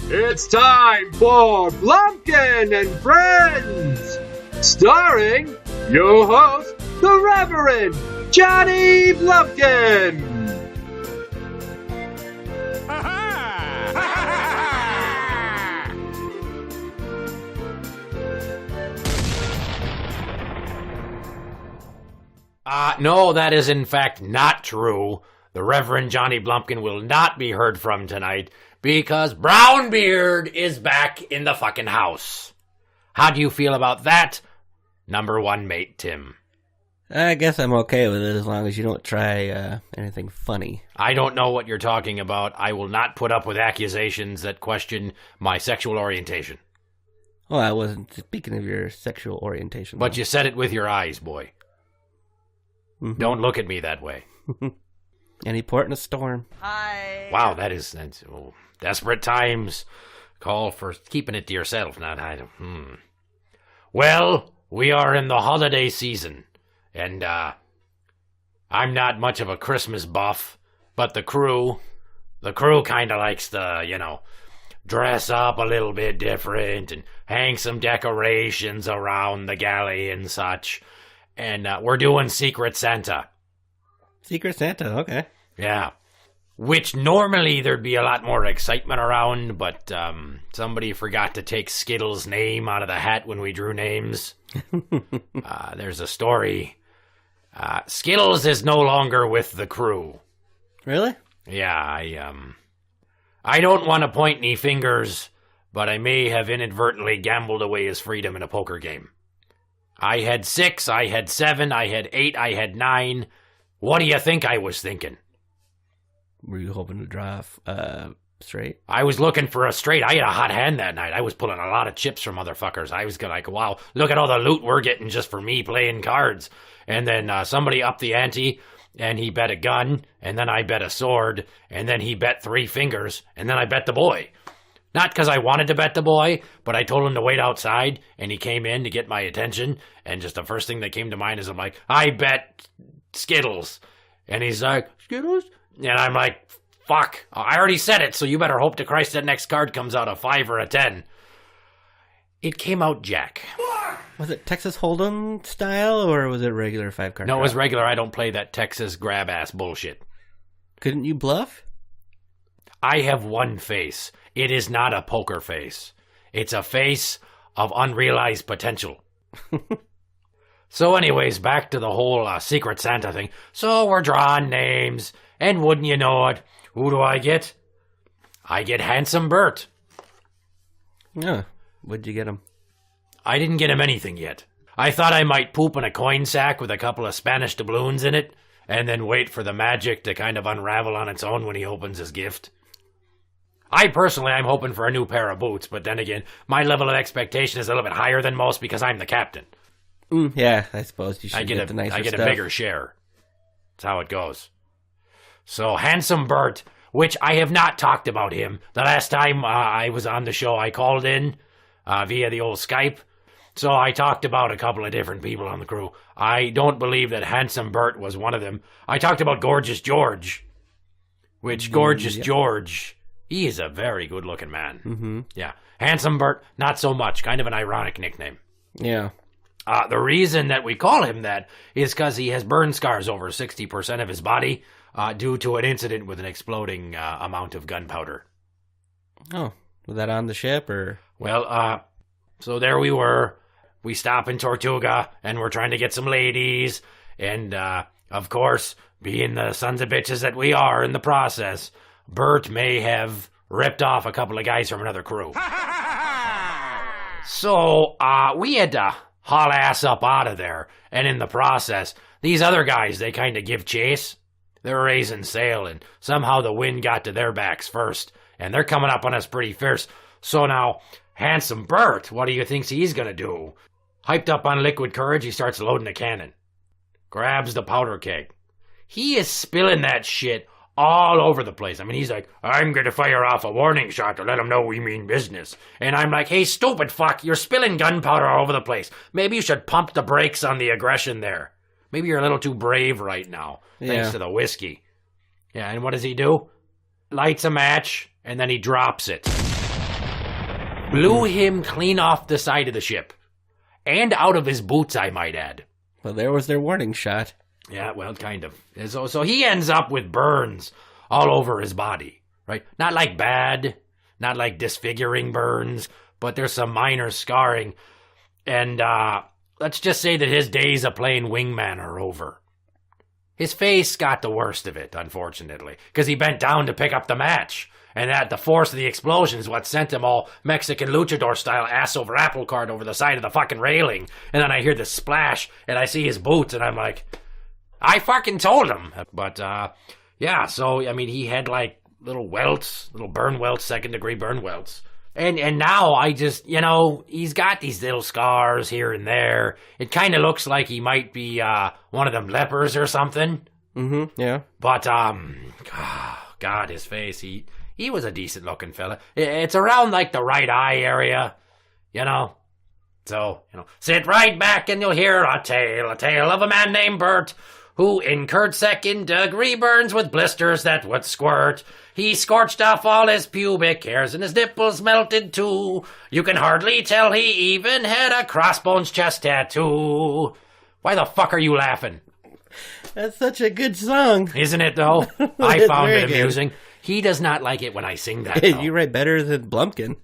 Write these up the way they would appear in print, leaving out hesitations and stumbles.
It's time for Blumpkin&Friends, starring your host, the Reverend Johnny Blumpkin. No, that is in fact not true. The Reverend Johnny Blumpkin will not be heard from tonight because Brownbeard is back in the fucking house. How do you feel about that, number one mate Tim? I guess I'm okay with it as long as you don't try anything funny. I don't know what you're talking about. I will not put up with accusations that question my sexual orientation. Well, I wasn't speaking of your sexual orientation. But you said it with your eyes, boy. Mm-hmm. Don't look at me that way. Any port in a storm. Hi. Wow, that's desperate times. Call for keeping it to yourself, not hiding. Well, we are in the holiday season, and I'm not much of a Christmas buff, but the crew kind of likes to, dress up a little bit different and hang some decorations around the galley and such. And we're doing Secret Santa. Secret Santa, okay. Yeah. Which normally there'd be a lot more excitement around, but somebody forgot to take Skittles' name out of the hat when we drew names. There's a story. Skittles is no longer with the crew. Really? Yeah, I don't want to point any fingers, but I may have inadvertently gambled away his freedom in a poker game. I had 6, I had 7, I had 8, I had 9. What do you think I was thinking? Were you hoping to draw straight? I was looking for a straight. I had a hot hand that night. I was pulling a lot of chips from motherfuckers. I was like, wow, look at all the loot we're getting just for me playing cards. And then somebody upped the ante, and he bet a gun, and then I bet a sword, and then he bet 3 fingers, and then I bet the boy. Not because I wanted to bet the boy, but I told him to wait outside, and he came in to get my attention, and just the first thing that came to mind is I'm like, I bet Skittles. And he's like, Skittles? And I'm like, fuck, I already said it, so you better hope to Christ that next card comes out a 5 or a 10. It came out Jack. Was it Texas Hold'em style, or was it regular 5-card? No, it was regular. I don't play that Texas grab-ass bullshit. Couldn't you bluff? I have one face. It is not a poker face. It's a face of unrealized potential. So anyways, back to the whole Secret Santa thing. So we're drawing names, and wouldn't you know it, who do I get? I get Handsome Burt. Yeah. What'd you get him? I didn't get him anything yet. I thought I might poop in a coin sack with a couple of Spanish doubloons in it, and then wait for the magic to kind of unravel on its own when he opens his gift. I'm hoping for a new pair of boots, but then again, my level of expectation is a little bit higher than most because I'm the captain. Yeah, I suppose you should get the nicer stuff. I get a bigger share. That's how it goes. So, Handsome Burt, which I have not talked about him. The last time I was on the show, I called in via the old Skype. So I talked about a couple of different people on the crew. I don't believe that Handsome Burt was one of them. I talked about Gorgeous George, which Gorgeous George, he is a very good-looking man. Mm-hmm. Yeah. Handsome Burt, not so much. Kind of an ironic nickname. Yeah. The reason that we call him that is because he has burn scars over 60% of his body due to an incident with an exploding amount of gunpowder. Oh, was that on the ship or? Well, so there we were. We stop in Tortuga, and we're trying to get some ladies. And, of course, being the sons of bitches that we are in the process, Burt may have ripped off a couple of guys from another crew. So, we had to haul ass up out of there. And in the process, these other guys, they kind of give chase. They're raising sail, and somehow the wind got to their backs first. And they're coming up on us pretty fierce. So now, Handsome Burt, what do you think he's gonna do? Hyped up on liquid courage, he starts loading a cannon. Grabs the powder keg. He is spilling that shit all over the place. I mean, he's like, I'm gonna fire off a warning shot to let him know we mean business. And I'm like, hey, stupid fuck, you're spilling gunpowder all over the place. Maybe you should pump the brakes on the aggression there. Maybe you're a little too brave right now, thanks to the whiskey. Yeah, and what does he do? Lights a match, and then he drops it. Blew him clean off the side of the ship. And out of his boots, I might add. Well, there was their warning shot. Yeah, well, kind of. So he ends up with burns all over his body, right? Not like bad, not like disfiguring burns, but there's some minor scarring. And let's just say that his days of playing wingman are over. His face got the worst of it, unfortunately, because he bent down to pick up the match. And that the force of the explosion is what sent him all Mexican luchador style ass over apple cart over the side of the fucking railing. And then I hear the splash and I see his boots and I'm like, I fucking told him. But yeah, so I mean he had like little welts, little burn welts, 2nd degree burn welts. And now I just, he's got these little scars here and there. It kind of looks like he might be one of them lepers or something. Mm-hmm, yeah. But God, his face, he was a decent looking fella. It's around like the right eye area, So, sit right back and you'll hear a tale of a man named Burt who incurred 2nd degree burns with blisters that would squirt. He scorched off all his pubic hairs and his nipples melted too. You can hardly tell he even had a crossbones chest tattoo. Why the fuck are you laughing? That's such a good song. Isn't it, though? I found it amusing. Good. He does not like it when I sing that. You write better than Blumpkin.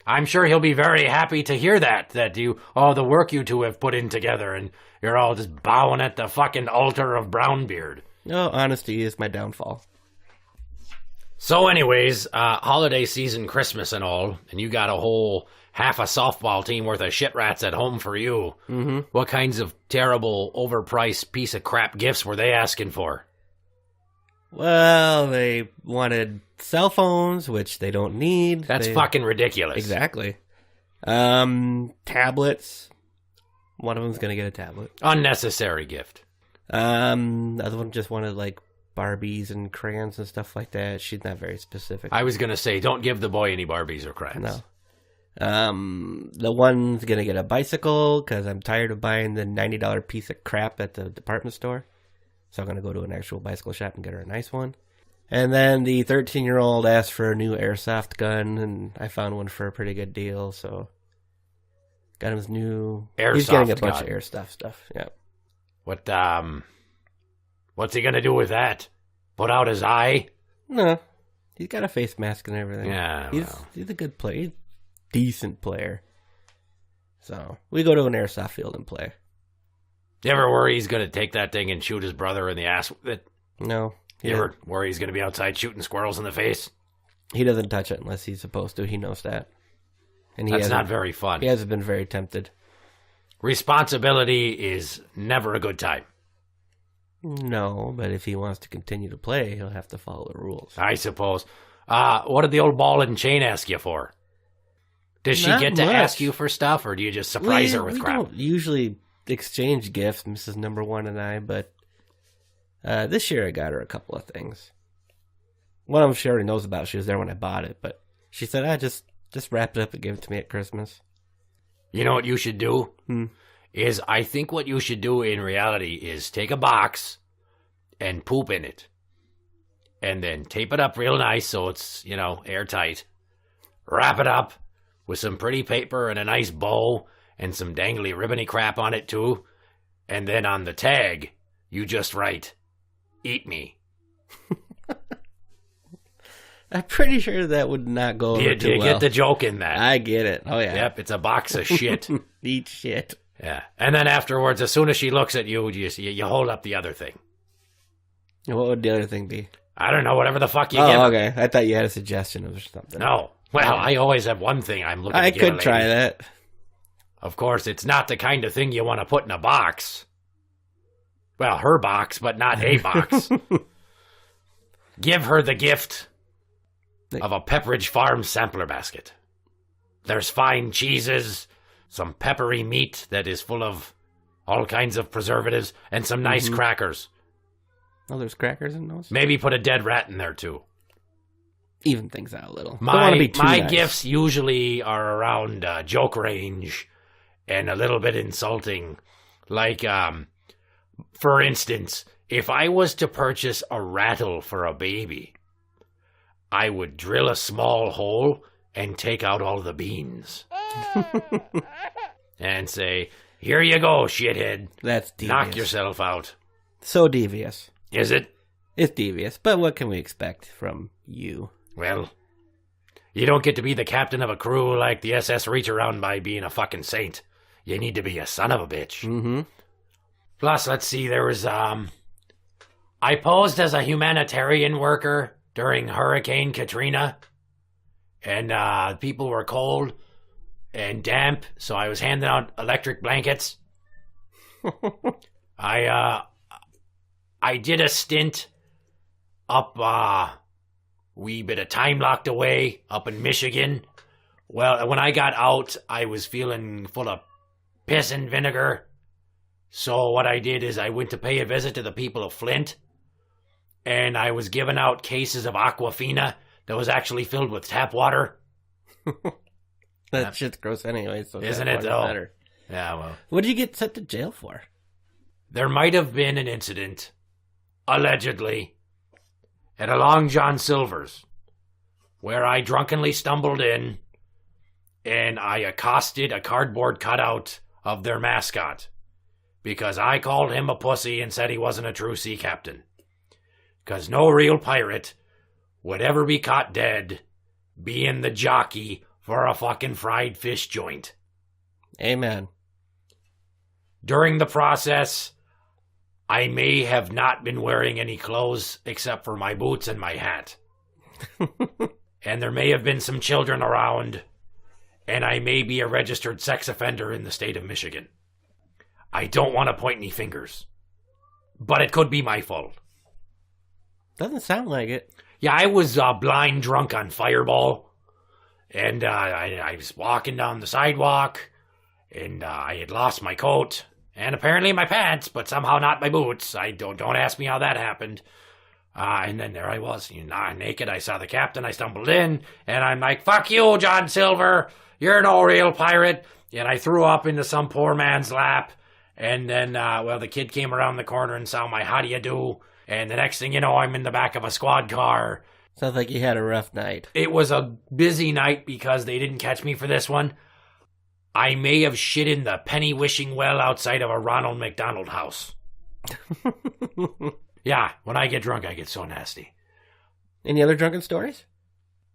I'm sure he'll be very happy to hear that the work you two have put in together, and you're all just bowing at the fucking altar of Brownbeard. No, honesty is my downfall. So anyways, holiday season, Christmas and all, and you got a whole half a softball team worth of shit rats at home for you. Mm-hmm. What kinds of terrible, overpriced piece of crap gifts were they asking for? Well, they wanted cell phones, which they don't need. That's fucking ridiculous. Exactly. Tablets. One of them's going to get a tablet. Unnecessary gift. The other one just wanted, like, Barbies and crayons and stuff like that. She's not very specific. I was going to say, don't give the boy any Barbies or crayons. No. The one's going to get a bicycle because I'm tired of buying the $90 piece of crap at the department store. So I'm going to go to an actual bicycle shop and get her a nice one. And then the 13-year-old asked for a new airsoft gun, and I found one for a pretty good deal, so got him his new... Airsoft He's getting a bunch gun. of airsoft stuff, yeah. What's he going to do with that? Put out his eye? No. He's got a face mask and everything. Yeah, He's a good player. He's a decent player. So, we go to an airsoft field and play. You ever worry he's going to take that thing and shoot his brother in the ass with it? No. You ever worry he's going to be outside shooting squirrels in the face? He doesn't touch it unless he's supposed to. He knows that. And That's not very fun. He hasn't been very tempted. Responsibility is never a good time. No, but if he wants to continue to play, he'll have to follow the rules. I suppose. What did the old ball and chain ask you for? Does she get to ask you for stuff, or do you just surprise her with crap? We don't usually exchange gifts, Mrs. Number One and I, but this year I got her a couple of things. One of them she already knows about. She was there when I bought it, but she said, just wrap it up and give it to me at Christmas. You know what you should do? Is I think what you should do in reality is take a box and poop in it. And then tape it up real nice so it's, airtight. Wrap it up with some pretty paper and a nice bow and some dangly ribbony crap on it too. And then on the tag, you just write, "Eat me." I'm pretty sure that would not go over too well. You get the joke in that. I get it. Oh, yeah. Yep, it's a box of shit. Eat shit. Yeah. And then afterwards, as soon as she looks at you, you hold up the other thing. What would the other thing be? I don't know, whatever the fuck you give her. Oh, okay. I thought you had a suggestion of something. No. Well, I always have one thing I'm looking to give a lady. I could try that. Of course, it's not the kind of thing you want to put in a box. Well, her box, but not a box. Give her the gift of a Pepperidge Farm sampler basket. There's fine cheeses, some peppery meat that is full of all kinds of preservatives, and some nice crackers. Oh, there's crackers in those? Maybe put a dead rat in there, too. Even things out a little. My gifts usually are around joke range and a little bit insulting. Like, for instance, If I was to purchase a rattle for a baby, I would drill a small hole and take out all the beans. And say, here you go, shithead. That's devious. Knock yourself out. So devious. Is it? It's devious, but what can we expect from you? Well, you don't get to be the captain of a crew like the SS Reach Around by being a fucking saint. You need to be a son of a bitch. Mm-hmm. Plus, let's see, there was, I posed as a humanitarian worker during Hurricane Katrina. And, people were cold and damp, so I was handing out electric blankets. I did a stint up, wee bit of time locked away up in Michigan. Well, when I got out, I was feeling full of piss and vinegar. So what I did is I went to pay a visit to the people of Flint, and I was giving out cases of Aquafina that was actually filled with tap water. That shit's gross anyway, so isn't it though? Better. Yeah, well. What did you get sent to jail for? There might have been an incident, allegedly, at a Long John Silver's, where I drunkenly stumbled in and I accosted a cardboard cutout of their mascot because I called him a pussy and said he wasn't a true sea captain. Because no real pirate would ever be caught dead being the jockey for a fucking fried fish joint. Amen. During the process, I may have not been wearing any clothes except for my boots and my hat. And there may have been some children around, and I may be a registered sex offender in the state of Michigan. I don't want to point any fingers, but it could be my fault. Doesn't sound like it. Yeah, I was blind drunk on Fireball, and I was walking down the sidewalk, and I had lost my coat, and apparently my pants, but somehow not my boots. I don't ask me how that happened. And then there I was, naked. I saw the captain. I stumbled in, and I'm like, "Fuck you, John Silver. You're no real pirate." And I threw up into some poor man's lap. And then, the kid came around the corner and saw my "how do you do?" And the next thing you know, I'm in the back of a squad car. Sounds like you had a rough night. It was a busy night because they didn't catch me for this one. I may have shit in the penny wishing well outside of a Ronald McDonald house. Yeah, when I get drunk, I get so nasty. Any other drunken stories?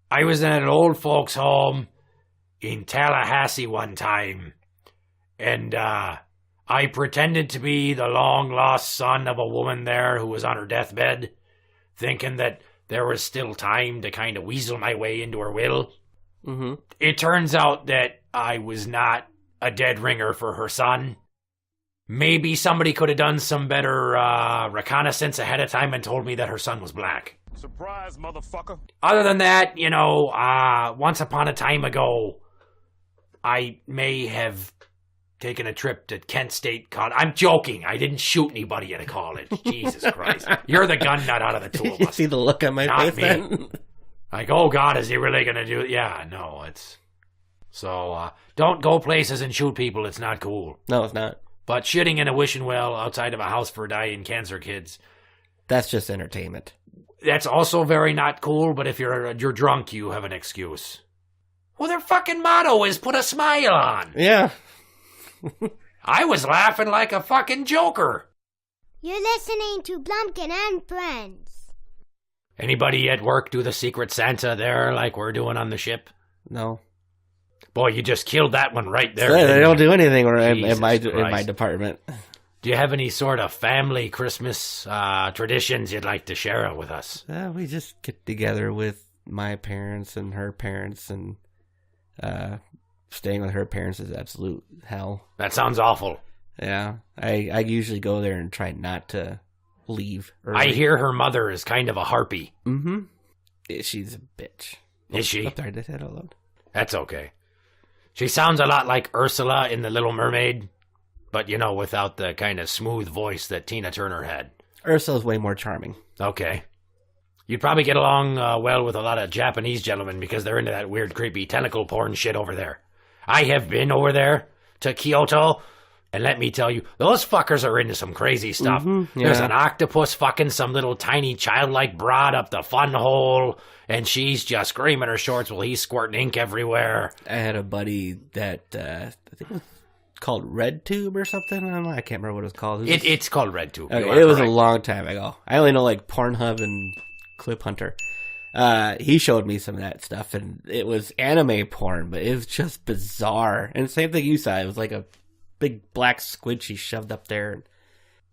I was in an old folks' home in Tallahassee one time, and I pretended to be the long-lost son of a woman there who was on her deathbed, thinking that there was still time to kind of weasel my way into her will. Mm-hmm. It turns out that I was not a dead ringer for her son. Maybe somebody could have done some better reconnaissance ahead of time and told me that her son was black. Surprise, motherfucker. Other than that, once upon a time ago, I may have taken a trip to Kent State College. I'm joking. I didn't shoot anybody at a college. Jesus Christ. You're the gun nut out of the two of You us. see the look on my Not face me. then? Like, oh God, is he really going to do it? Yeah, no, it's... So, don't go places and shoot people. It's not cool. No, it's not. But shitting in a wishing well outside of a house for dying cancer kids, That's just entertainment. that's also very not cool, but if you're drunk, you have an excuse. Well, their fucking motto is put a smile on. Yeah. I was laughing like a fucking joker. You're listening to Blumpkin&Friends. Anybody at work do the Secret Santa there like we're doing on the ship? No. Boy, you just killed that one right there. They didn't don't you? do anything in Jesus my Christ. department. Do you have any sort of family Christmas traditions you'd like to share with us? We just get together with my parents and her parents, and staying with her parents is absolute hell. That sounds awful. Yeah, I usually go there and try not to leave early. I hear her mother is kind of a harpy. Mm-hmm. She's a bitch. Is she? I'm sorry, I did that out loud. That's okay. She sounds a lot like Ursula in The Little Mermaid, but, without the kind of smooth voice that Tina Turner had. Ursula's way more charming. Okay. You'd probably get along well with a lot of Japanese gentlemen because they're into that weird, creepy tentacle porn shit over there. I have been over there to Kyoto And let me tell you, those fuckers are into some crazy stuff. Mm-hmm, There's yeah. an octopus fucking some little tiny childlike broad up the fun hole, and she's just screaming her shorts while he's squirting ink everywhere. I had a buddy that I think it was called Red Tube or something. I can't remember what it was called. It's called Red Tube. Okay, You are it was a correct. long time ago. I only know like Pornhub and Clip Hunter. He showed me some of that stuff, and it was anime porn, but it was just bizarre. And same thing you saw. It was like a big black squid she shoved up there.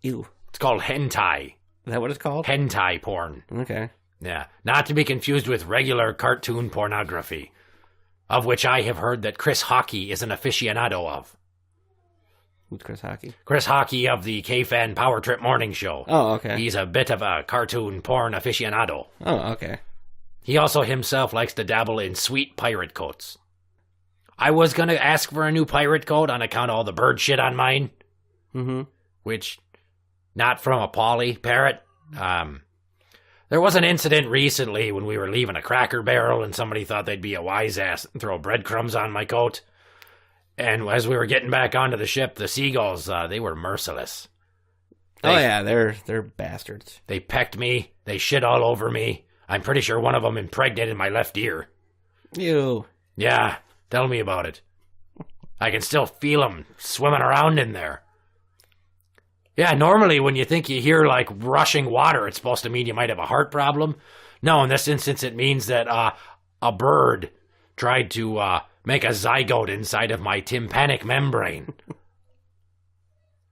Ew. It's called hentai. Is that what it's called? Hentai porn. Okay. Yeah, not to be confused with regular cartoon pornography, of which I have heard that Chris Hockey is an aficionado of. Who's Chris Hockey? Chris Hockey of the K-Fan Power Trip Morning Show. Oh, okay. He's a bit of a cartoon porn aficionado. Oh, okay. He also himself likes to dabble in sweet pirate coats. I was going to ask for a new pirate coat on account of all the bird shit on mine. Mm-hmm. Which, not from a Polly parrot. There was an incident recently when we were leaving a Cracker Barrel and somebody thought they'd be a wise ass and throw breadcrumbs on my coat. And as we were getting back onto the ship, the seagulls, they were merciless. Oh yeah, they're bastards. They pecked me. They shit all over me. I'm pretty sure one of them impregnated my left ear. Ew. Yeah, tell me about it. I can still feel them swimming around in there. Yeah, normally when you think you hear like rushing water, it's supposed to mean you might have a heart problem. No, in this instance, it means that a bird tried to make a zygote inside of my tympanic membrane.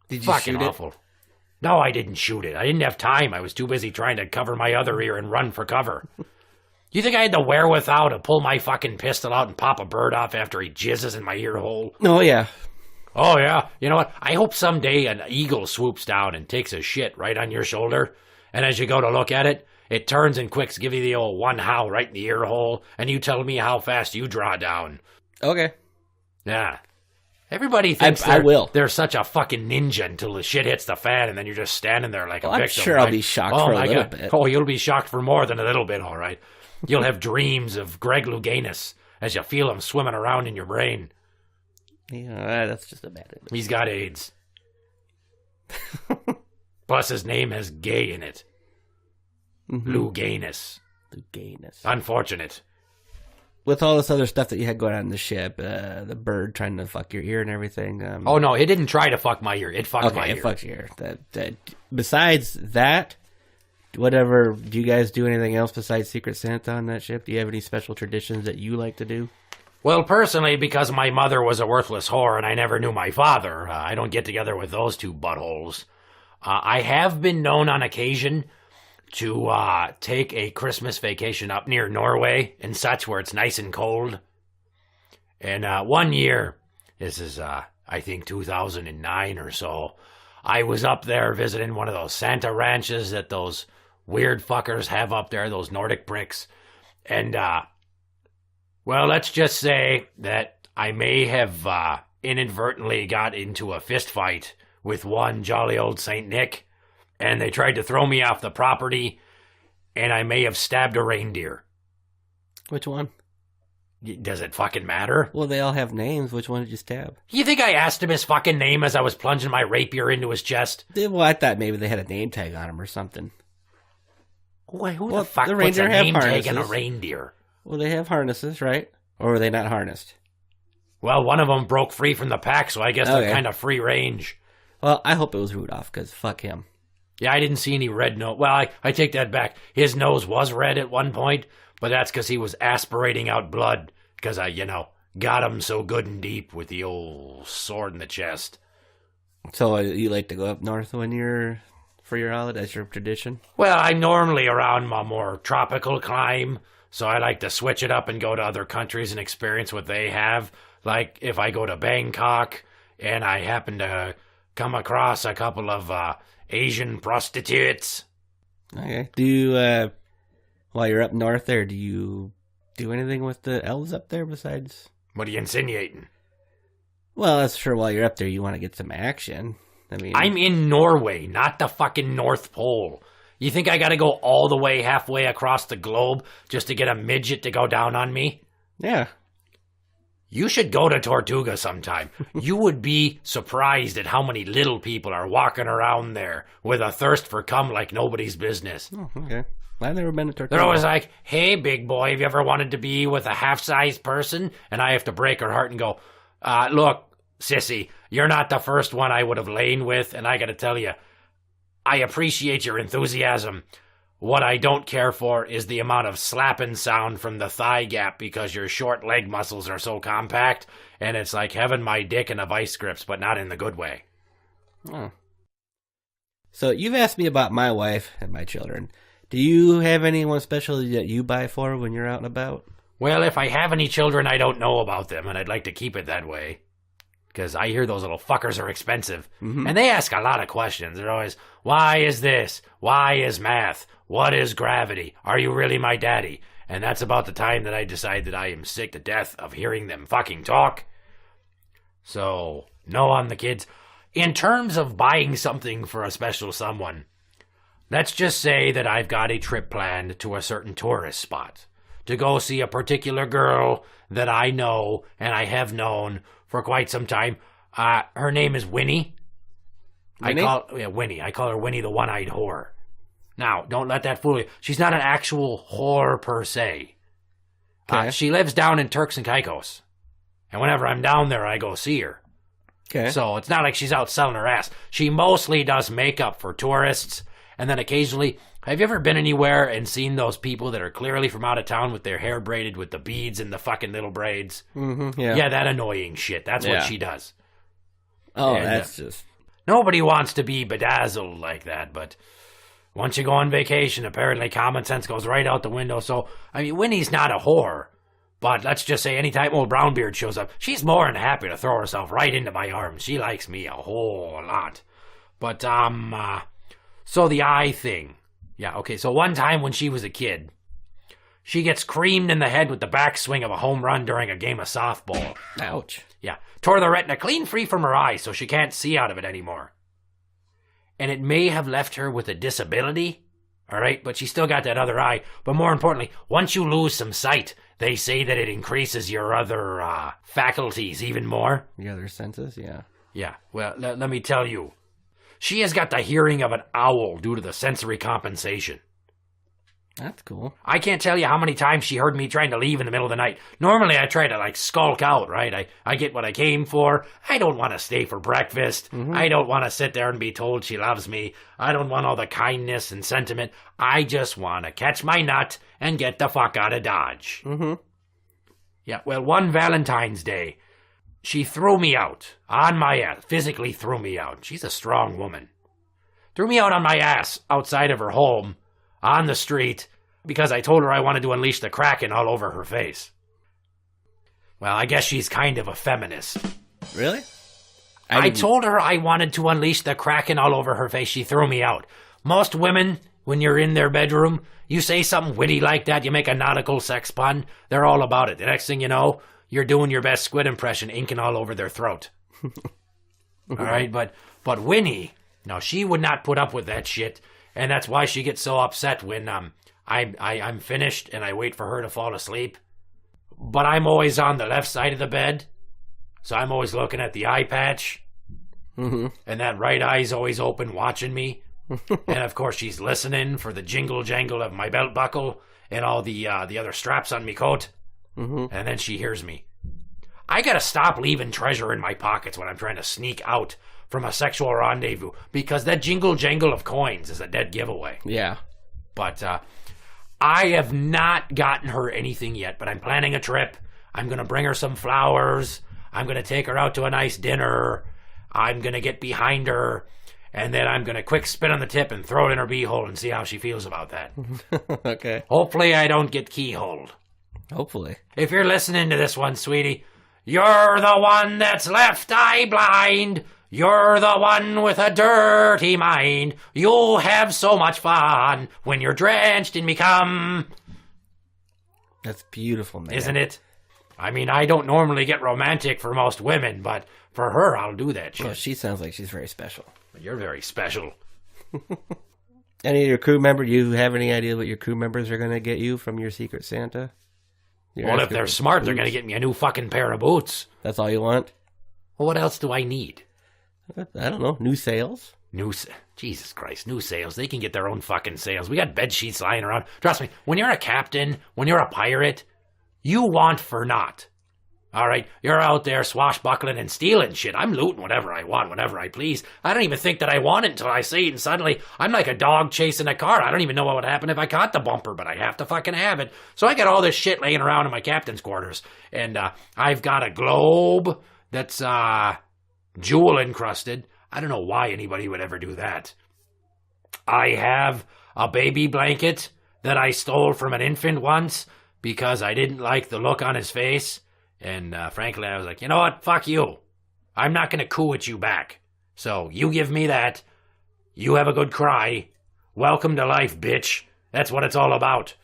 Did you Fucking shoot awful. No, I didn't shoot it. I didn't have time. I was too busy trying to cover my other ear and run for cover. You think I had the wherewithal to pull my fucking pistol out and pop a bird off after he jizzes in my ear hole? it? Oh yeah. Oh, yeah. You know what? I hope someday an eagle swoops down and takes a shit right on your shoulder. And as you go to look at it, it turns and quicks, give you the old one howl right in the ear hole, and you tell me how fast you draw down. Okay. Yeah. Everybody thinks I will. they're such a fucking ninja until the shit hits the fan, and then you're just standing there like a I'm victim. sure right? I'll be shocked Oh, for a my little God. bit. Oh, you'll be shocked for more than a little bit, all right. You'll have dreams of Greg Louganis as you feel him swimming around in your brain. Yeah, that's just a bad idea. He's got AIDS. Plus, his name has gay in it. Mm-hmm. Louganis. The gayness. Unfortunate. With all this other stuff that you had going on in the ship, the bird trying to fuck your ear and everything. Oh, no, it didn't try to fuck my ear. It fucked my okay, ear. it fucks your ear. That. Besides that, whatever, do you guys do anything else besides Secret Santa on that ship? Do you have any special traditions that you like to do? Well, personally, because my mother was a worthless whore and I never knew my father, I don't get together with those two buttholes. I have been known on occasion to take a Christmas vacation up near Norway and such where it's nice and cold. And one year, this is, I think, 2009 or so, I was up there visiting one of those Santa ranches that those weird fuckers have up there, those Nordic bricks. And, well, let's just say that I may have inadvertently got into a fist fight with one jolly old Saint Nick, and they tried to throw me off the property, and I may have stabbed a reindeer. Which one? Does it fucking matter? Well, they all have names. Which one did you stab? You think I asked him his fucking name as I was plunging my rapier into his chest? Well, I thought maybe they had a name tag on them or something. Wait, who Well, the fuck the puts a reindeer have name tag on a harnesses. reindeer? Well, they have harnesses, right? Or were they not harnessed? Well, one of them broke free from the pack, so I guess they're Okay. kind of free range. Well, I hope it was Rudolph, because fuck him. Yeah, I didn't see any red nose. Well, I take that back. His nose was red at one point, but that's because he was aspirating out blood, because I, got him so good and deep with the old sword in the chest. So you like to go up north when you're for your holiday? That's your tradition? Well, I'm normally around my more tropical clime, so I like to switch it up and go to other countries and experience what they have. Like if I go to Bangkok and I happen to come across a couple of Asian prostitutes. Okay. Do you, while you're up north there, do you do anything with the elves up there besides? What are you insinuating? Well, that's sure while you're up there you want to get some action. I mean, I'm in Norway, not the fucking North Pole. You think I gotta go all the way halfway across the globe just to get a midget to go down on me? yeah. You should go to Tortuga sometime. You would be surprised at how many little people are walking around there with a thirst for cum like nobody's business. Oh, okay. I've never been to Tortuga. They're always like, hey, big boy, have you ever wanted to be with a half-sized person? And I have to break her heart and go, look, sissy, you're not the first one I would have lain with, and I gotta tell you, I appreciate your enthusiasm. What I don't care for is the amount of slapping sound from the thigh gap because your short leg muscles are so compact, and it's like having my dick in a vice grips, but not in the good way. Oh. So you've asked me about my wife and my children. Do you have anyone special that you buy for when you're out and about? Well, if I have any children, I don't know about them, and I'd like to keep it that way. Because I hear those little fuckers are expensive. Mm-hmm. And they ask a lot of questions. They're always, why is this? Why is math? What is gravity? Are you really my daddy? And that's about the time that I decide that I am sick to death of hearing them fucking talk. So, no on the kids. In terms of buying something for a special someone, let's just say that I've got a trip planned to a certain tourist spot to go see a particular girl that I know and I have known for quite some time. Her name is Winnie. Winnie? Winnie. I call her Winnie the One-Eyed Whore. Now, don't let that fool you. She's not an actual whore per se. Okay. She lives down in Turks and Caicos. And whenever I'm down there, I go see her. Okay. So it's not like she's out selling her ass. She mostly does makeup for tourists. And then occasionally, have you ever been anywhere and seen those people that are clearly from out of town with their hair braided with the beads and the fucking little braids? Mm-hmm, yeah. Yeah, that annoying shit. That's what she does. Oh, And, that's just... Nobody wants to be bedazzled like that, but once you go on vacation, apparently common sense goes right out the window. So, I mean, Winnie's not a whore, but let's just say anytime old Brownbeard shows up, she's more than happy to throw herself right into my arms. She likes me a whole lot. But, so the eye thing. Yeah, okay, so one time when she was a kid, she gets creamed in the head with the backswing of a home run during a game of softball. Ouch. Yeah, tore the retina clean free from her eye so she can't see out of it anymore. And it may have left her with a disability, all right, but she still got that other eye. But more importantly, once you lose some sight, they say that it increases your other faculties even more. The other senses, yeah. Yeah, well, let me tell you. She has got the hearing of an owl due to the sensory compensation. That's cool. I can't tell you how many times she heard me trying to leave in the middle of the night. Normally I try to skulk out, right? I get what I came for. I don't want to stay for breakfast. Mm-hmm. I don't want to sit there and be told she loves me. I don't want all the kindness and sentiment. I just want to catch my nut and get the fuck out of Dodge. Mm-hmm. Yeah, well, one Valentine's Day, she threw me out on my ass, physically threw me out. She's a strong woman. Threw me out on my ass outside of her home on the street because I told her I wanted to unleash the Kraken all over her face. Well, I guess she's kind of a feminist. Really? I told her I wanted to unleash the Kraken all over her face. She threw me out. Most women, when you're in their bedroom, you say something witty like that, you make a nautical sex pun, they're all about it. The next thing you know, you're doing your best Squid impression, inking all over their throat. All right, but Winnie, no, she would not put up with that shit, and that's why she gets so upset when I'm finished and I wait for her to fall asleep. But I'm always on the left side of the bed, so I'm always looking at the eye patch, and that right eye's always open watching me. And of course she's listening for the jingle jangle of my belt buckle and all the other straps on me coat. And then she hears me. I gotta stop leaving treasure in my pockets when I'm trying to sneak out from a sexual rendezvous, because that jingle jangle of coins is a dead giveaway. Yeah. But I have not gotten her anything yet, but I'm planning a trip. I'm gonna bring her some flowers. I'm gonna take her out to a nice dinner. I'm gonna get behind her, and then I'm gonna quick spit on the tip and throw it in her beehole and see how she feels about that. Okay. Hopefully I don't get keyholed. Hopefully. If you're listening to this one, sweetie, you're the one that's left eye blind. You're the one with a dirty mind. You'll have so much fun when you're drenched in me cum. That's beautiful, man. Isn't it? I mean, I don't normally get romantic for most women, but for her, I'll do that shit. Well, she sounds like she's very special. You're very special. Any of your crew members, you have any idea what your crew members are going to get you from your Secret Santa? Well, if they're smart, they're going to get me a new fucking pair of boots. That's all you want? Well, what else do I need? I don't know. New sales? Jesus Christ, new sales. They can get their own fucking sales. We got bed sheets lying around. Trust me, when you're a captain, when you're a pirate, you want for naught. All right, you're out there swashbuckling and stealing shit. I'm looting whatever I want, whenever I please. I don't even think that I want it until I see it, and suddenly I'm like a dog chasing a car. I don't even know what would happen if I caught the bumper, but I have to fucking have it. So I got all this shit laying around in my captain's quarters, and I've got a globe that's jewel encrusted. I don't know why anybody would ever do that. I have a baby blanket that I stole from an infant once because I didn't like the look on his face. And frankly, I was like, you know what? Fuck you. I'm not going to coo at you back. So you give me that. You have a good cry. Welcome to life, bitch. That's what it's all about.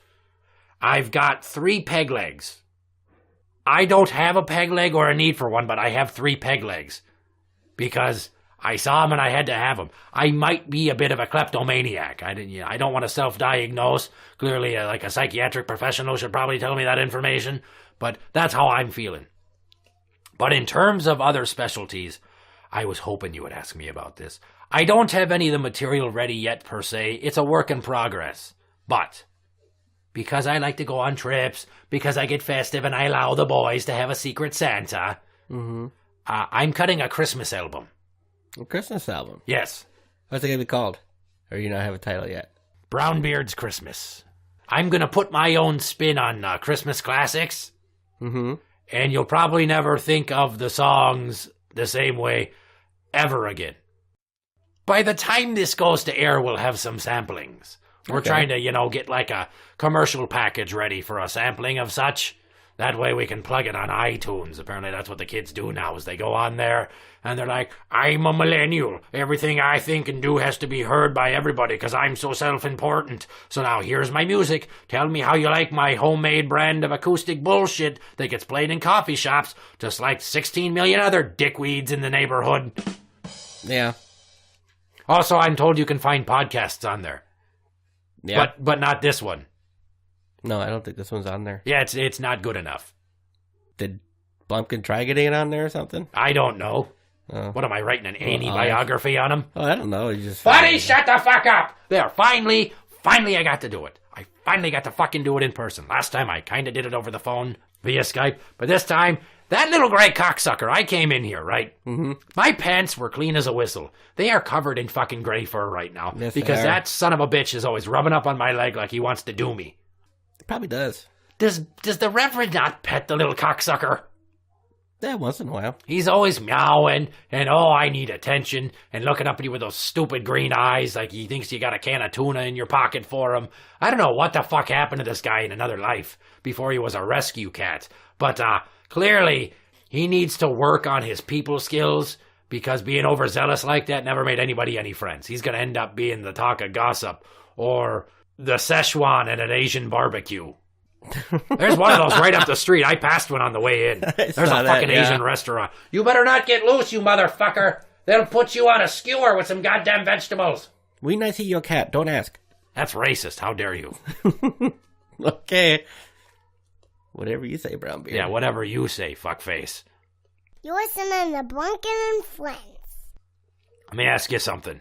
I've got 3 peg legs. I don't have a peg leg or a need for one, but I have 3 peg legs. Because I saw them and I had to have them. I might be a bit of a kleptomaniac. I don't want to self-diagnose. Clearly, like a psychiatric professional should probably tell me that information. But that's how I'm feeling. But in terms of other specialties, I was hoping you would ask me about this. I don't have any of the material ready yet, per se. It's a work in progress. But because I like to go on trips, because I get festive and I allow the boys to have a secret Santa, I'm cutting a Christmas album. A Christmas album? Yes. What's it going to be called? Or you not have a title yet? Brownbeard's Christmas. I'm going to put my own spin on Christmas classics. Mm-hmm. And you'll probably never think of the songs the same way ever again. By the time this goes to air, we'll have some samplings. We're trying to, get like a commercial package ready for a sampling of such. That way we can plug it on iTunes. Apparently that's what the kids do now, is they go on there and they're like, I'm a millennial. Everything I think and do has to be heard by everybody because I'm so self-important. So now here's my music. Tell me how you like my homemade brand of acoustic bullshit that gets played in coffee shops, just like 16 million other dickweeds in the neighborhood. Yeah. Also, I'm told you can find podcasts on there. Yeah. But not this one. No, I don't think this one's on there. Yeah, it's not good enough. Did Blumpkin try getting it on there or something? I don't know. What am I writing, an Annie biography on him? Oh, I don't know. You just Buddy, shut the fuck up! There, finally I got to do it. I finally got to fucking do it in person. Last time I kind of did it over the phone via Skype, but this time, that little gray cocksucker, I came in here, right? Mm-hmm. My pants were clean as a whistle. They are covered in fucking gray fur right now. Yes, because that son of a bitch is always rubbing up on my leg like he wants to do me. It probably does. Does the Reverend not pet the little cocksucker? Yeah, once in a while. He's always meowing and, I need attention, and looking up at you with those stupid green eyes like he thinks you got a can of tuna in your pocket for him. I don't know what the fuck happened to this guy in another life before he was a rescue cat. But clearly, he needs to work on his people skills because being overzealous like that never made anybody any friends. He's going to end up being the talk of gossip or the Szechuan at an Asian barbecue. There's one of those right up the street. I passed one on the way in. There's a fucking Asian restaurant. You better not get loose, you motherfucker. They'll put you on a skewer with some goddamn vegetables. We not see your cat. Don't ask. That's racist. How dare you? Okay. Whatever you say, Brownbeard. Yeah, whatever you say, fuckface. You're listening to Blumpkin&Friends. Let me ask you something.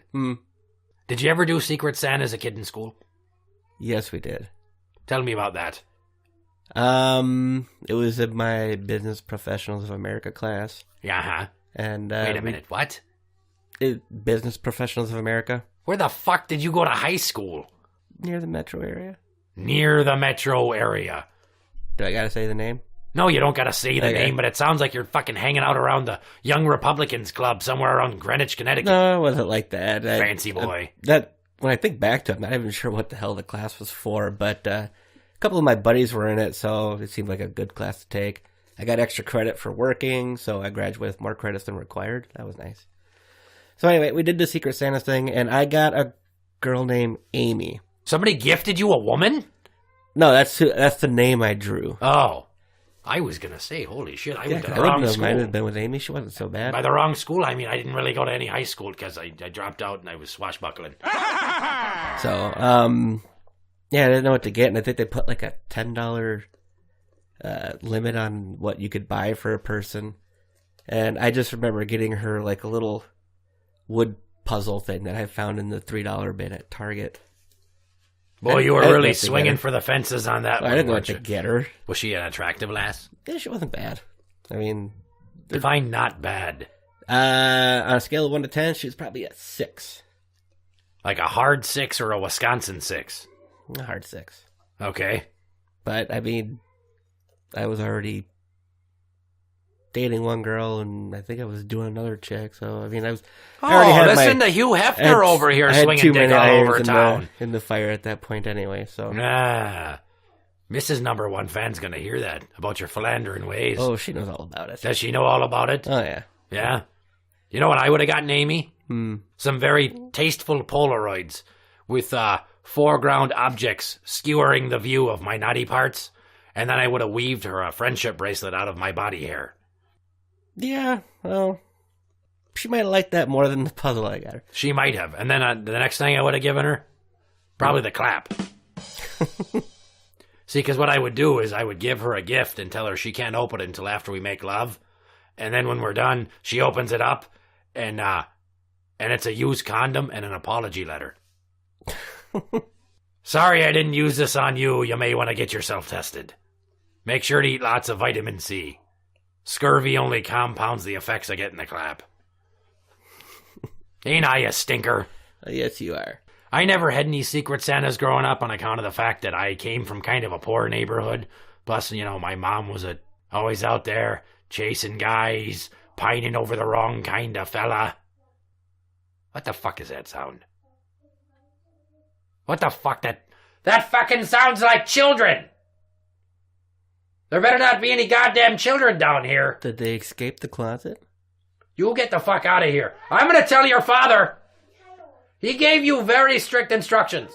Did you ever do Secret Santa as a kid in school? Yes, we did. Tell me about that. It was in my Business Professionals of America class. Yeah, And wait a minute, what? Business Professionals of America. Where the fuck did you go to high school? Near the metro area. Near the metro area. Do I gotta say the name? No, you don't gotta say the name, but it sounds like you're fucking hanging out around the Young Republicans Club somewhere around Greenwich, Connecticut. No, it wasn't like that. Fancy boy. When I think back to it, I'm not even sure what the hell the class was for, but a couple of my buddies were in it, so it seemed like a good class to take. I got extra credit for working, so I graduated with more credits than required. That was nice. So anyway, we did the Secret Santa thing, and I got a girl named Amy. Somebody gifted you a woman? No, that's the name I drew. Oh. I was going to say, holy shit, I went to the wrong school. Might have been with Amy. She wasn't so bad. By the wrong school, I mean, I didn't really go to any high school because I dropped out and I was swashbuckling. So, yeah, I didn't know what to get, and I think they put like a $10 limit on what you could buy for a person. And I just remember getting her like a little wood puzzle thing that I found in the $3 bin at Target. Boy, you were really swinging for the fences on that one. I didn't want to get her. Was she an attractive lass? Yeah, she wasn't bad. I mean... Define not bad. On a scale of 1 to 10, she was probably a 6. Like a hard 6 or a Wisconsin 6? A hard 6. Okay. But, I mean, I was already dating one girl, and I think I was doing another chick, so, I mean, I already had listen to Hugh Hefner over here swinging dick all over town. In the fire at that point anyway, so. Mrs. Number One fan's gonna hear that, about your philandering ways. Oh, she knows all about it. Does she know all about it? Oh, yeah. Yeah? You know what I would have gotten Amy? Some very tasteful Polaroids with foreground objects skewering the view of my naughty parts, and then I would have weaved her a friendship bracelet out of my body hair. Yeah, well, she might have liked that more than the puzzle I got her. She might have. And then the next thing I would have given her? Probably the clap. See, because what I would do is I would give her a gift and tell her she can't open it until after we make love. And then when we're done, she opens it up, and it's a used condom and an apology letter. Sorry I didn't use this on you. You may want to get yourself tested. Make sure to eat lots of vitamin C. Scurvy only compounds the effects of getting the clap. Ain't I a stinker? Yes, you are. I never had any Secret Santas growing up on account of the fact that I came from kind of a poor neighborhood. Plus, you know, my mom was always out there chasing guys, pining over the wrong kind of fella. What the fuck is that sound? What the fuck? That fucking sounds like children! There better not be any goddamn children down here. Did they escape the closet? You get the fuck out of here. I'm gonna tell your father. He gave you very strict instructions.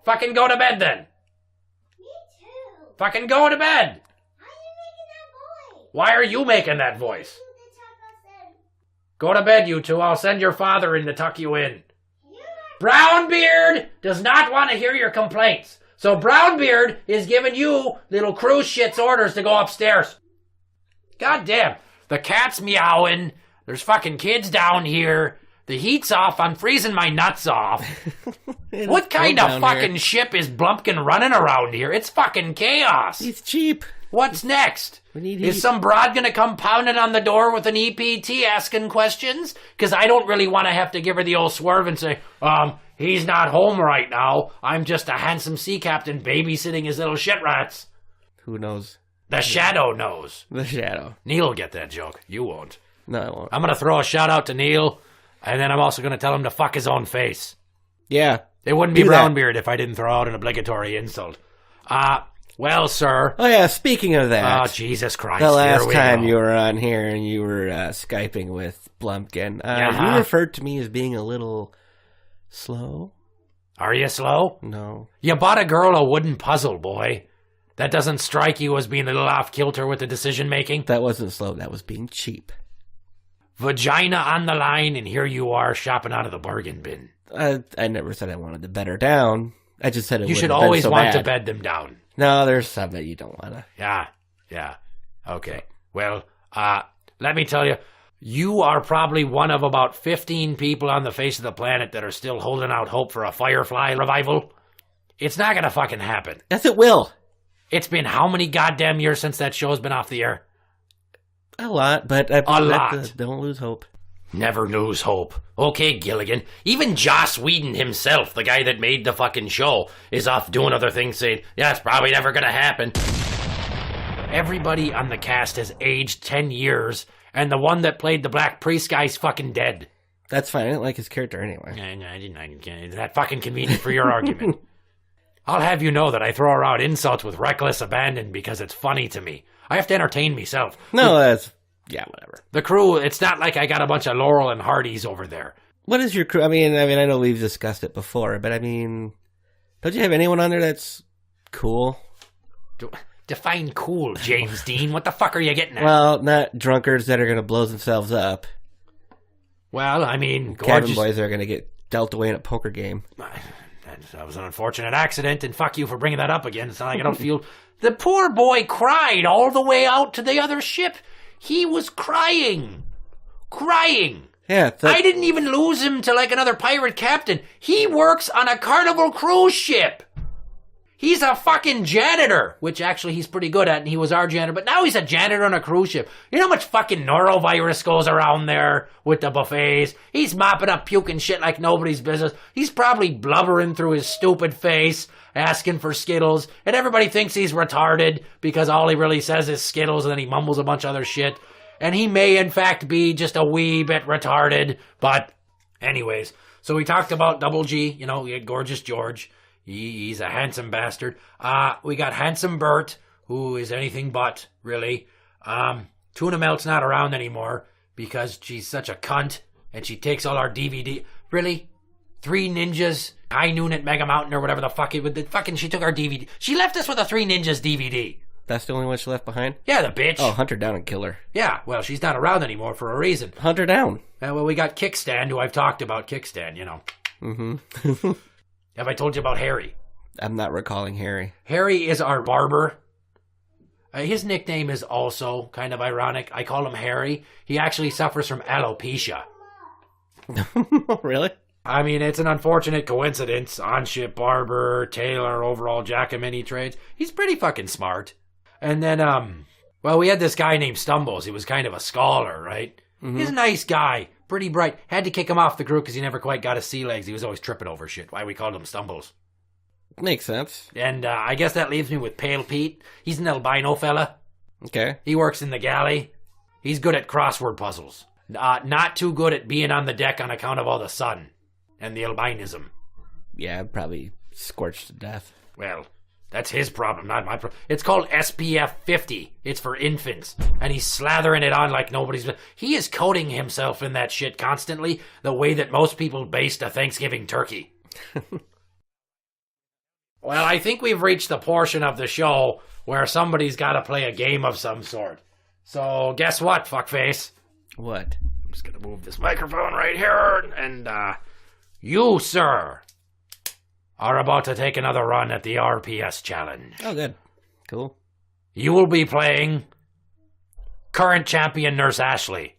Fucking go to bed then. Me too. Fucking go to bed. Why are you making that voice? Why are you making that voice? Go to bed, you two. I'll send your father in to tuck you in. Brownbeard does not want to hear your complaints. So Brownbeard is giving you little cruise shits orders to go upstairs. God damn. The cat's meowing. There's fucking kids down here. The heat's off. I'm freezing my nuts off. What kind of fucking ship is Blumpkin running around here? It's fucking chaos. He's cheap. What's next? Is some broad gonna come pounding on the door with an EPT asking questions? Because I don't really want to have to give her the old swerve and say, he's not home right now. I'm just a handsome sea captain babysitting his little shit rats. Who knows? The Shadow knows. The Shadow. Neil will get that joke. You won't. No, I won't. I'm going to throw a shout out to Neil, and then I'm also going to tell him to fuck his own face. Yeah. It wouldn't be Brownbeard if I didn't throw out an obligatory insult. Well, sir. Oh, yeah, speaking of that. Oh, Jesus Christ. The last time you were on here and you were Skyping with Blumpkin, you referred to me as being a little slow. Are you slow? No. You bought a girl a wooden puzzle, boy. That doesn't strike you as being a little off-kilter with the decision-making? That wasn't slow. That was being cheap. Vagina on the line, and here you are shopping out of the bargain bin. I never said I wanted to bed her down. I just said you should always want to bed them down. No, there's some that you don't want to. Yeah. Okay. Well, let me tell you, you are probably one of about 15 people on the face of the planet that are still holding out hope for a Firefly revival. It's not gonna fucking happen. Yes, it will. It's been how many goddamn years since that show's been off the air? A lot, but a lot. Don't lose hope. Never lose hope. Okay, Gilligan. Even Joss Whedon himself, the guy that made the fucking show, is off doing other things saying, yeah, it's probably never gonna happen. Everybody on the cast has aged 10 years, and the one that played the Black Priest guy's fucking dead. That's fine. I didn't like his character anyway. I didn't. Is that fucking convenient for your argument? I'll have you know that I throw around insults with reckless abandon because it's funny to me. I have to entertain myself. No, that's... Yeah, whatever. The crew, it's not like I got a bunch of Laurel and Hardys over there. What is your crew? I mean, I know we've discussed it before, but I mean, don't you have anyone on there that's cool? Define cool, James Dean. What the fuck are you getting at? Well, not drunkards that are going to blow themselves up. Well, I mean, cabin boys that are going to get dealt away in a poker game. that was an unfortunate accident, and fuck you for bringing that up again. It's not like I don't feel... The poor boy cried all the way out to the other ship. He was crying. Crying. Yeah. I didn't even lose him to like another pirate captain. He works on a Carnival cruise ship. He's a fucking janitor, which actually he's pretty good at, and he was our janitor, but now he's a janitor on a cruise ship. You know how much fucking norovirus goes around there with the buffets? He's mopping up puking shit like nobody's business. He's probably blubbering through his stupid face, asking for Skittles, and everybody thinks he's retarded because all he really says is Skittles, and then he mumbles a bunch of other shit. And he may, in fact, be just a wee bit retarded, but anyways. So we talked about Double G, you know, we had Gorgeous George. He's a handsome bastard. We got Handsome Burt, who is anything but, really. Tuna Melt's not around anymore because she's such a cunt and she takes all our DVD. Really? Three Ninjas, High Noon at Mega Mountain or whatever the fuck it was. She took our DVD. She left us with a Three Ninjas DVD. That's the only one she left behind? Yeah, the bitch. Oh, hunt her down and kill her. Yeah, well, she's not around anymore for a reason. Hunt her down. Well, we got Kickstand, who I've talked about. Kickstand, you know. Mm-hmm. Have I told you about Harry? I'm not recalling Harry. Harry is our barber. His nickname is also kind of ironic. I call him Harry. He actually suffers from alopecia. Really? I mean, it's an unfortunate coincidence. On-ship barber, tailor, overall jack of many trades. He's pretty fucking smart. And then, well, we had this guy named Stumbles. He was kind of a scholar, right? Mm-hmm. He's a nice guy. Pretty bright. Had to kick him off the crew because he never quite got his sea legs. He was always tripping over shit. Why we called him Stumbles. Makes sense. And I guess that leaves me with Pale Pete. He's an albino fella. Okay. He works in the galley. He's good at crossword puzzles. Not too good at being on the deck on account of all the sun and the albinism. Yeah, probably scorched to death. Well, that's his problem, not my problem. It's called SPF 50. It's for infants. And he's slathering it on like nobody's... He is coating himself in that shit constantly, the way that most people baste a Thanksgiving turkey. Well, I think we've reached the portion of the show where somebody's got to play a game of some sort. So, guess what, fuckface? What? I'm just going to move this microphone right here, and, you, sir, are about to take another run at the RPS challenge. Oh, good. Cool. You will be playing current champion Nurse Ashley.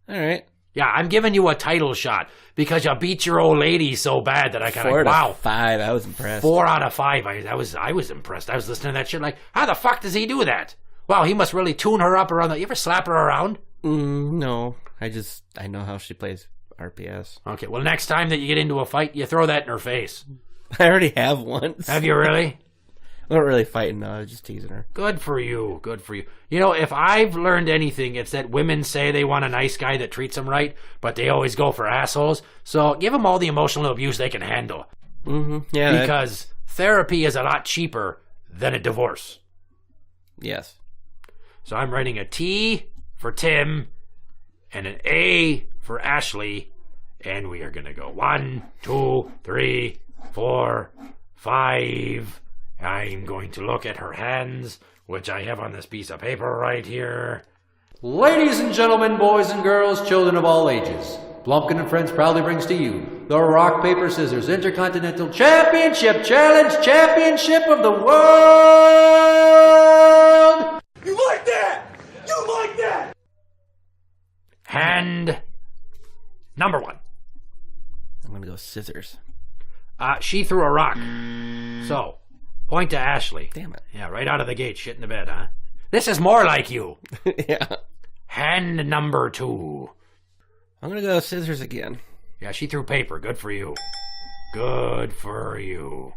All right. Yeah, I'm giving you a title shot because you beat your old lady so bad that I kind of, 4 wow. out of 5. I was impressed. 4 out of 5. I was impressed. I was listening to that shit like, how the fuck does he do that? Wow, he must really tune her up around. You ever slap her around? No. I know how she plays RPS. Okay, well, next time that you get into a fight, you throw that in her face. I already have once. Have you really? I'm not really fighting, no. I was just teasing her. Good for you. Good for you. You know, if I've learned anything, it's that women say they want a nice guy that treats them right, but they always go for assholes. So give them all the emotional abuse they can handle. Mm-hmm. Yeah. Because therapy is a lot cheaper than a divorce. Yes. So I'm writing a T for Tim and an A for Ashley, and we are going to go 1, 2, 3, 4, 5. I'm going to look at her hands, which I have on this piece of paper right here. Ladies and gentlemen, boys and girls, children of all ages, Blumpkin&Friends proudly brings to you the Rock, Paper, Scissors Intercontinental Championship Challenge Championship of the World! You like that? You like that? Hand number 1. I'm going to go scissors. She threw a rock. So, point to Ashley. Damn it. Yeah, right out of the gate, shit in the bed, huh? This is more like you. Yeah. Hand number 2. I'm going to go scissors again. Yeah, she threw paper. Good for you. Good for you.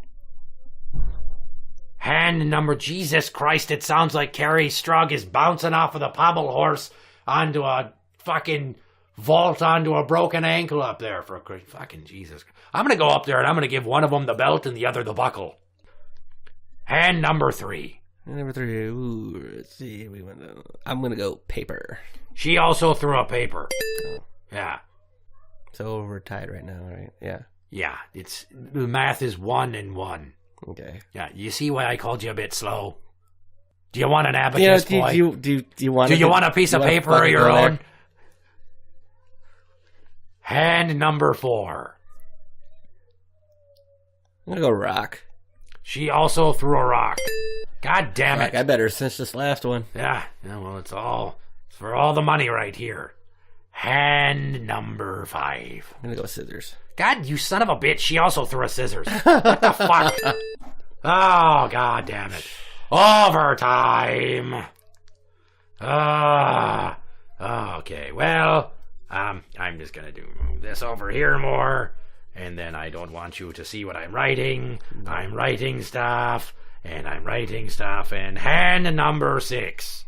Hand number... Jesus Christ, it sounds like Carrie Strug is bouncing off of the pommel horse onto a fucking vault onto a broken ankle up there. For fucking Jesus. I'm going to go up there and I'm going to give one of them the belt and the other the buckle. Hand number 3. Number 3. Ooh, let's see. I'm going to go paper. She also threw a paper. Oh. Yeah. So we're tied right now, right? Yeah. Yeah, the math is 1 and 1. Okay. Yeah, you see why I called you a bit slow? Do you want an abacus, boy? Do you want? Do you want a piece of paper of your own? Hand number 4. I'm gonna go rock. She also threw a rock. God damn it. Fuck, I better cinch this last one. Yeah, well, it's for all the money right here. Hand number 5. I'm gonna go scissors. God, you son of a bitch. She also threw a scissors. What the fuck? Oh, god damn it. Overtime. Okay, well, I'm just gonna move this over here more, and then I don't want you to see what I'm writing. I'm writing stuff, and hand number 6.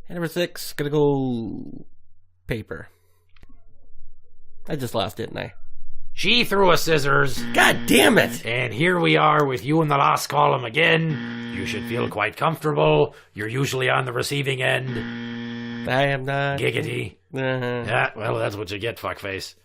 Hand number 6, gonna go paper. I just lost, didn't I? She threw a scissors. God damn it! And here we are with you in the last column again. You should feel quite comfortable. You're usually on the receiving end. I am not. Giggity. Uh-huh. Yeah, well, that's what you get, fuckface.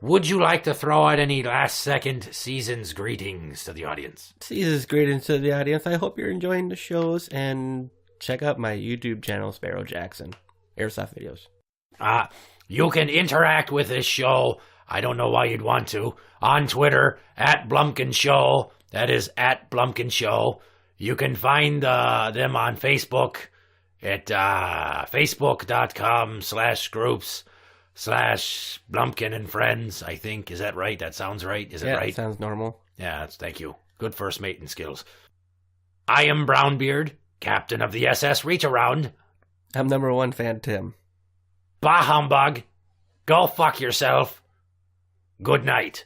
Would you like to throw out any last-second season's greetings to the audience? Season's greetings to the audience. I hope you're enjoying the shows, and check out my YouTube channel, Sparrow Jackson. Airsoft videos. You can interact with this show, I don't know why you'd want to, on Twitter, at Blumpkin Show. That is at Blumpkin Show. You can find them on Facebook at facebook.com/groups/Blumpkin&Friends, I think. Is that right? That sounds right. Is it right? That sounds normal. Yeah, thank you. Good first mating skills. I am Brownbeard, captain of the SS Reach Around. I'm number 1 fan, Tim. Bah humbug. Go fuck yourself. Good night.